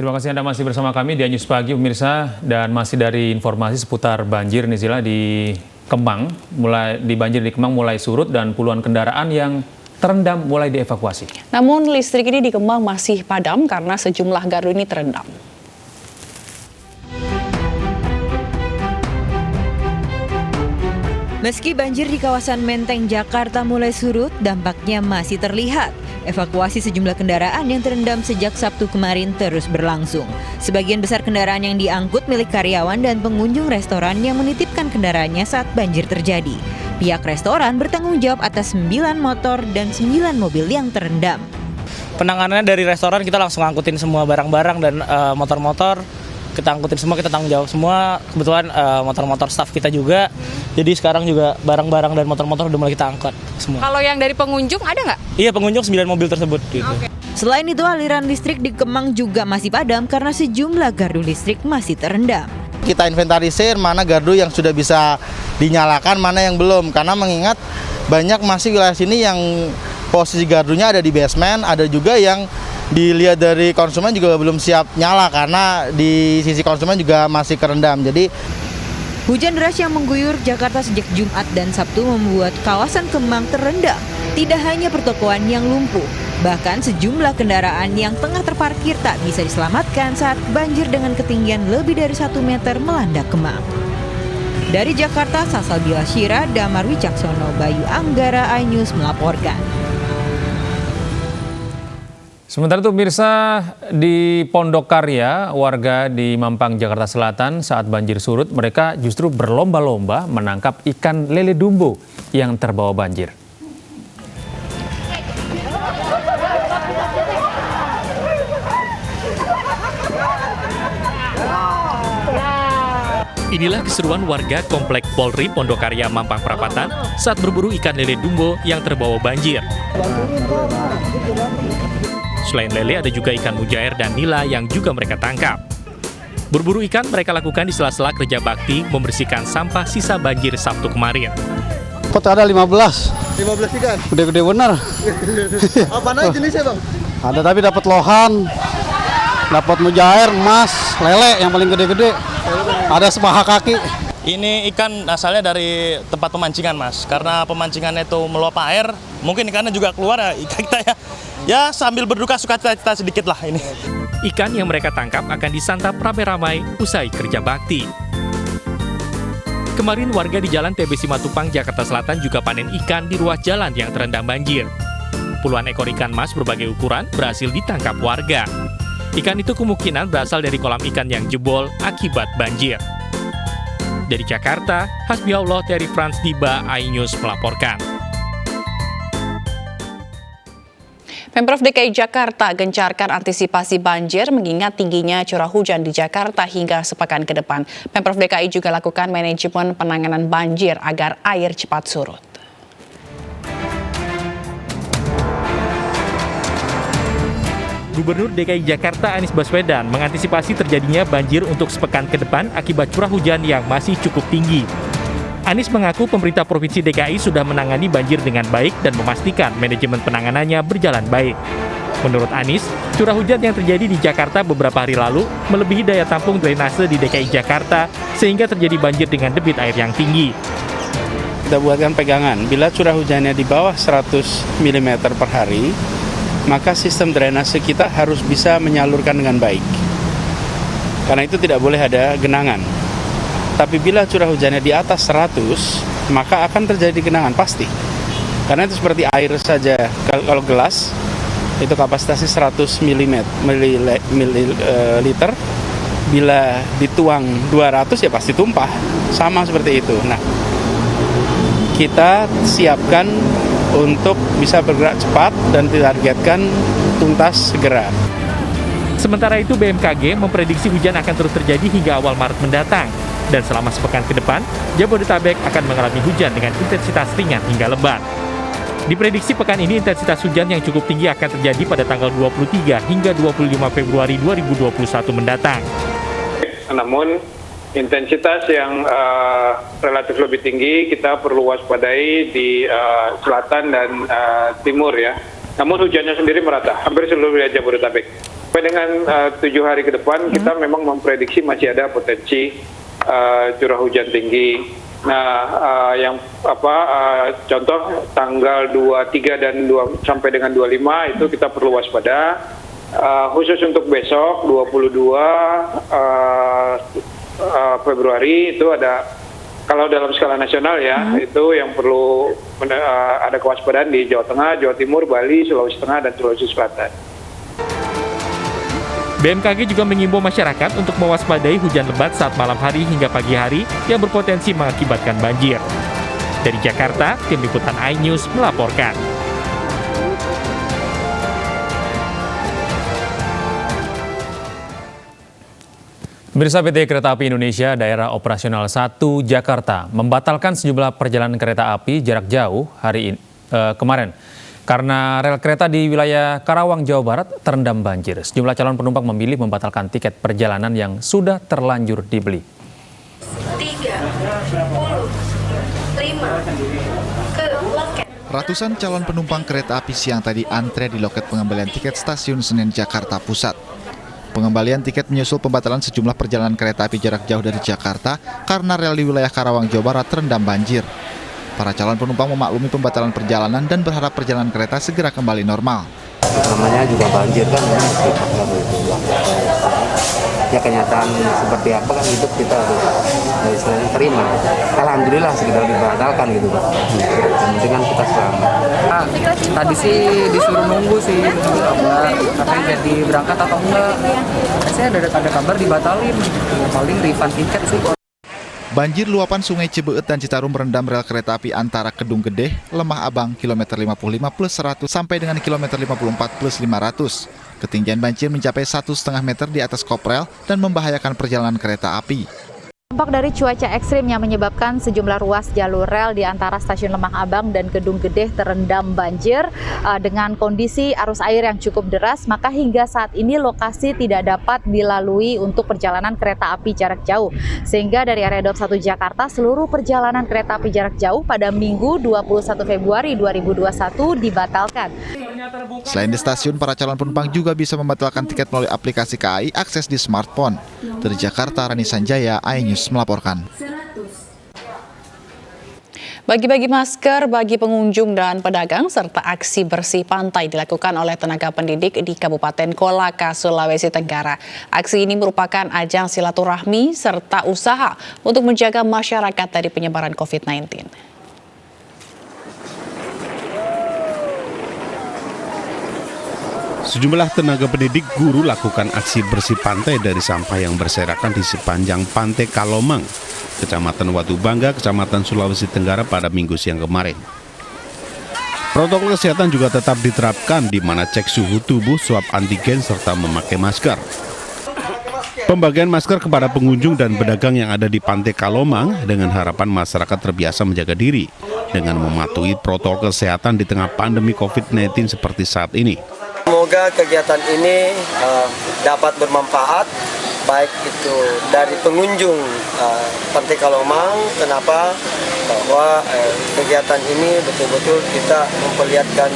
Terima kasih Anda masih bersama kami di News Pagi pemirsa, dan masih dari informasi seputar banjir nih Zila di Kemang. Banjir di Kemang mulai surut dan puluhan kendaraan yang terendam mulai dievakuasi. Namun listrik ini di Kemang masih padam karena sejumlah gardu ini terendam. Meski banjir di kawasan Menteng, Jakarta mulai surut, dampaknya masih terlihat. Evakuasi sejumlah kendaraan yang terendam sejak Sabtu kemarin terus berlangsung. Sebagian besar kendaraan yang diangkut milik karyawan dan pengunjung restoran yang menitipkan kendaraannya saat banjir terjadi. Pihak restoran bertanggung jawab atas 9 motor dan 9 mobil yang terendam. Penanganannya dari restoran, kita langsung angkutin semua barang-barang dan motor-motor. Kita angkutin semua, kita tanggung jawab semua. Kebetulan motor-motor staff kita juga. Jadi sekarang juga barang-barang dan motor-motor udah mulai kita angkat semua. Kalau yang dari pengunjung ada nggak? Iya, pengunjung 9 mobil tersebut gitu. Okay. Selain itu, aliran listrik di Kemang juga masih padam karena sejumlah gardu listrik masih terendam. Kita inventarisir mana gardu yang sudah bisa dinyalakan, mana yang belum. Karena mengingat banyak masih wilayah sini yang posisi gardunya ada di basement, ada juga yang dilihat dari konsumen juga belum siap nyala karena di sisi konsumen juga masih kerendam. Jadi hujan deras yang mengguyur Jakarta sejak Jumat dan Sabtu membuat kawasan Kemang terendam. Tidak hanya pertokoan yang lumpuh, bahkan sejumlah kendaraan yang tengah terparkir tak bisa diselamatkan saat banjir dengan ketinggian lebih dari 1 meter melanda Kemang. Dari Jakarta, Salsabila Syira, Damar Wicaksono, Bayu Anggara, iNews melaporkan. Sementara itu pemirsa, di Pondok Karya, warga di Mampang, Jakarta Selatan saat banjir surut, mereka justru berlomba-lomba menangkap ikan lele dumbo yang terbawa banjir. Inilah keseruan warga Komplek Polri Pondok Karya Mampang Perapatan saat berburu ikan lele dumbo yang terbawa banjir. Selain lele, ada juga ikan mujair dan nila yang juga mereka tangkap. Berburu ikan mereka lakukan di sela-sela kerja bakti membersihkan sampah sisa banjir Sabtu kemarin. Pot ada 15. 15 ikan? Gede-gede bener. Apa aja jenisnya bang? Ada, tapi dapat lohan, dapat mujair, emas, lele yang paling gede-gede. Ada sepaha kaki. Ini ikan asalnya dari tempat pemancingan, Mas. Karena pemancingannya itu meluap air, mungkin ikannya juga keluar ya, ikan kita ya. Ya sambil berduka suka cita sedikit lah ini. Ikan yang mereka tangkap akan disantap ramai-ramai usai kerja bakti. Kemarin warga di Jalan TB Simatupang, Jakarta Selatan juga panen ikan di ruas jalan yang terendam banjir. Puluhan ekor ikan mas berbagai ukuran berhasil ditangkap warga. Ikan itu kemungkinan berasal dari kolam ikan yang jebol akibat banjir. Dari Jakarta, Hasbiallah Terry Frans Diba, iNews melaporkan. Pemprov DKI Jakarta gencarkan antisipasi banjir mengingat tingginya curah hujan di Jakarta hingga sepekan ke depan. Pemprov DKI juga lakukan manajemen penanganan banjir agar air cepat surut. Gubernur DKI Jakarta Anies Baswedan mengantisipasi terjadinya banjir untuk sepekan ke depan akibat curah hujan yang masih cukup tinggi. Anies mengaku pemerintah Provinsi DKI sudah menangani banjir dengan baik dan memastikan manajemen penanganannya berjalan baik. Menurut Anies, curah hujan yang terjadi di Jakarta beberapa hari lalu melebihi daya tampung drainase di DKI Jakarta sehingga terjadi banjir dengan debit air yang tinggi. Kita buatkan pegangan, bila curah hujannya di bawah 100 mm per hari, maka sistem drainase kita harus bisa menyalurkan dengan baik. Karena itu tidak boleh ada genangan. Tapi bila curah hujannya di atas 100, maka akan terjadi genangan pasti. Karena itu seperti air saja. Kalau gelas, itu kapasitasnya 100 ml. Bila dituang 200 ya pasti tumpah. Sama seperti itu. Nah, kita siapkan untuk bisa bergerak cepat dan ditargetkan tuntas segera. Sementara itu BMKG memprediksi hujan akan terus terjadi hingga awal Maret mendatang. Dan selama sepekan ke depan, Jabodetabek akan mengalami hujan dengan intensitas ringan hingga lebat. Diprediksi pekan ini intensitas hujan yang cukup tinggi akan terjadi pada tanggal 23 hingga 25 Februari 2021 mendatang. Namun intensitas yang relatif lebih tinggi kita perlu waspadai di selatan dan timur ya. Namun hujannya sendiri merata, hampir seluruh wilayah Jabodetabek. Sampai dengan 7 hari ke depan kita memang memprediksi masih ada potensi curah hujan tinggi. Nah, contoh tanggal 23 dan sampai dengan 25 itu kita perlu waspada. Khusus untuk besok 22 Februari itu ada, kalau dalam skala nasional ya, itu yang perlu ada kewaspadaan di Jawa Tengah, Jawa Timur, Bali, Sulawesi Tengah, dan Sulawesi Selatan. BMKG juga mengimbau masyarakat untuk mewaspadai hujan lebat saat malam hari hingga pagi hari yang berpotensi mengakibatkan banjir. Dari Jakarta, Tim Liputan iNews melaporkan. Pemirsa, PT Kereta Api Indonesia Daerah Operasional 1 Jakarta membatalkan sejumlah perjalanan kereta api jarak jauh kemarin. Karena rel kereta di wilayah Karawang, Jawa Barat terendam banjir. Sejumlah calon penumpang memilih membatalkan tiket perjalanan yang sudah terlanjur dibeli. 35 ke loket. Ratusan calon penumpang kereta api siang tadi antre di loket pengembalian tiket Stasiun Senen, Jakarta Pusat. Pengembalian tiket menyusul pembatalan sejumlah perjalanan kereta api jarak jauh dari Jakarta karena rel di wilayah Karawang, Jawa Barat terendam banjir. Para calon penumpang memaklumi pembatalan perjalanan dan berharap perjalanan kereta segera kembali normal. Namanya juga banjir kan, ya kenyataan seperti apa kan hidup kita harus terima. Alhamdulillah sekedar dibatalkan gitu Pak. Yang penting kan kita selamat. Tadi sih disuruh nunggu sih, katanya jadi berangkat atau enggak. Saya ada kabar dibatalin, paling refund tiket sih. Banjir luapan Sungai Cibeet dan Citarum merendam rel kereta api antara Kedung Gede, Lemah Abang, kilometer 55 plus 100 sampai dengan kilometer 54 plus 500. Ketinggian banjir mencapai 1,5 meter di atas koprel dan membahayakan perjalanan kereta api. Dampak dari cuaca ekstrim yang menyebabkan sejumlah ruas jalur rel di antara stasiun Lemah Abang dan Kedung Gede terendam banjir dengan kondisi arus air yang cukup deras, maka hingga saat ini lokasi tidak dapat dilalui untuk perjalanan kereta api jarak jauh. Sehingga dari area Daup 1 Jakarta, seluruh perjalanan kereta api jarak jauh pada Minggu 21 Februari 2021 dibatalkan. Selain di stasiun, para calon penumpang juga bisa membatalkan tiket melalui aplikasi KAI akses di smartphone. Dari Jakarta, Rani Sanjaya, iNews melaporkan. Bagi-bagi masker bagi pengunjung dan pedagang serta aksi bersih pantai dilakukan oleh tenaga pendidik di Kabupaten Kolaka, Sulawesi Tenggara. Aksi ini merupakan ajang silaturahmi serta usaha untuk menjaga masyarakat dari penyebaran COVID-19. Sejumlah tenaga pendidik guru lakukan aksi bersih pantai dari sampah yang berserakan di sepanjang Pantai Kalomang, Kecamatan Watu Bangga, Kecamatan Sulawesi Tenggara pada Minggu siang kemarin. Protokol kesehatan juga tetap diterapkan di mana cek suhu tubuh, swab antigen, serta memakai masker. Pembagian masker kepada pengunjung dan pedagang yang ada di Pantai Kalomang dengan harapan masyarakat terbiasa menjaga diri dengan mematuhi protokol kesehatan di tengah pandemi COVID-19 seperti saat ini. Semoga kegiatan ini dapat bermanfaat, baik itu dari pengunjung Pantai Kalomang. Kenapa? Bahwa kegiatan ini betul-betul kita memperlihatkan.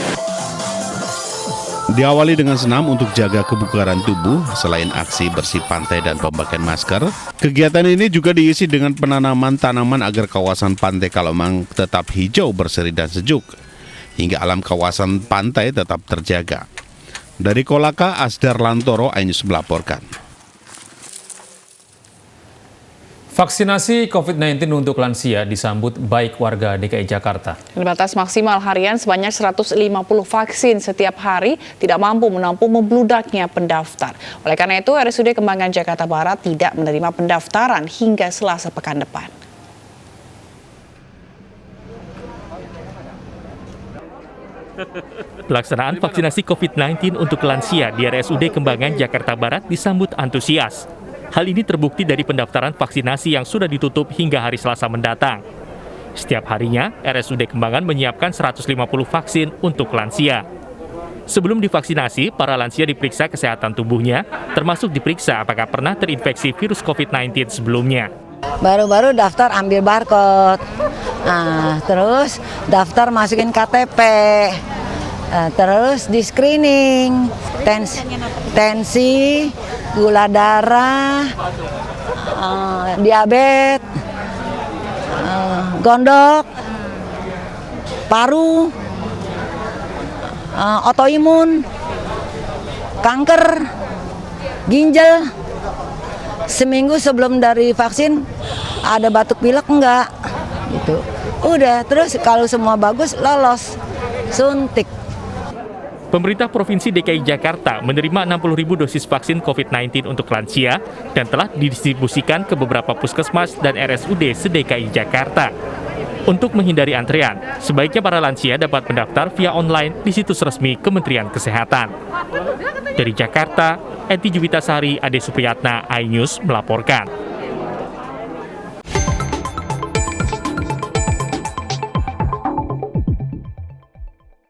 Diawali dengan senam untuk jaga kebugaran tubuh, selain aksi bersih pantai dan pembagian masker, kegiatan ini juga diisi dengan penanaman tanaman agar kawasan Pantai Kalomang tetap hijau, berseri dan sejuk, hingga alam kawasan pantai tetap terjaga. Dari Kolaka, Asdar Lantoro, iNews melaporkan. Vaksinasi COVID-19 untuk lansia disambut baik warga DKI Jakarta. Batas maksimal harian sebanyak 150 vaksin setiap hari tidak mampu menampung membludaknya pendaftar. Oleh karena itu, RSUD Kembangan Jakarta Barat tidak menerima pendaftaran hingga Selasa pekan depan. Pelaksanaan vaksinasi COVID-19 untuk lansia di RSUD Kembangan Jakarta Barat disambut antusias. Hal ini terbukti dari pendaftaran vaksinasi yang sudah ditutup hingga hari Selasa mendatang. Setiap harinya, RSUD Kembangan menyiapkan 150 vaksin untuk lansia. Sebelum divaksinasi, para lansia diperiksa kesehatan tubuhnya, termasuk diperiksa apakah pernah terinfeksi virus COVID-19 sebelumnya. Baru-baru daftar ambil barcode, terus daftar masukin KTP, terus di screening, tensi, gula darah, diabetes, gondok, paru, autoimun, kanker, ginjal. Seminggu sebelum dari vaksin ada batuk pilek enggak? Gitu. Udah, terus kalau semua bagus lolos suntik. Pemerintah Provinsi DKI Jakarta menerima 60.000 dosis vaksin COVID-19 untuk lansia dan telah didistribusikan ke beberapa puskesmas dan RSUD se-DKI Jakarta. Untuk menghindari antrean, sebaiknya para lansia dapat mendaftar via online di situs resmi Kementerian Kesehatan. Dari Jakarta, Enti Juwitasari, Ade Supriyatna, iNews melaporkan.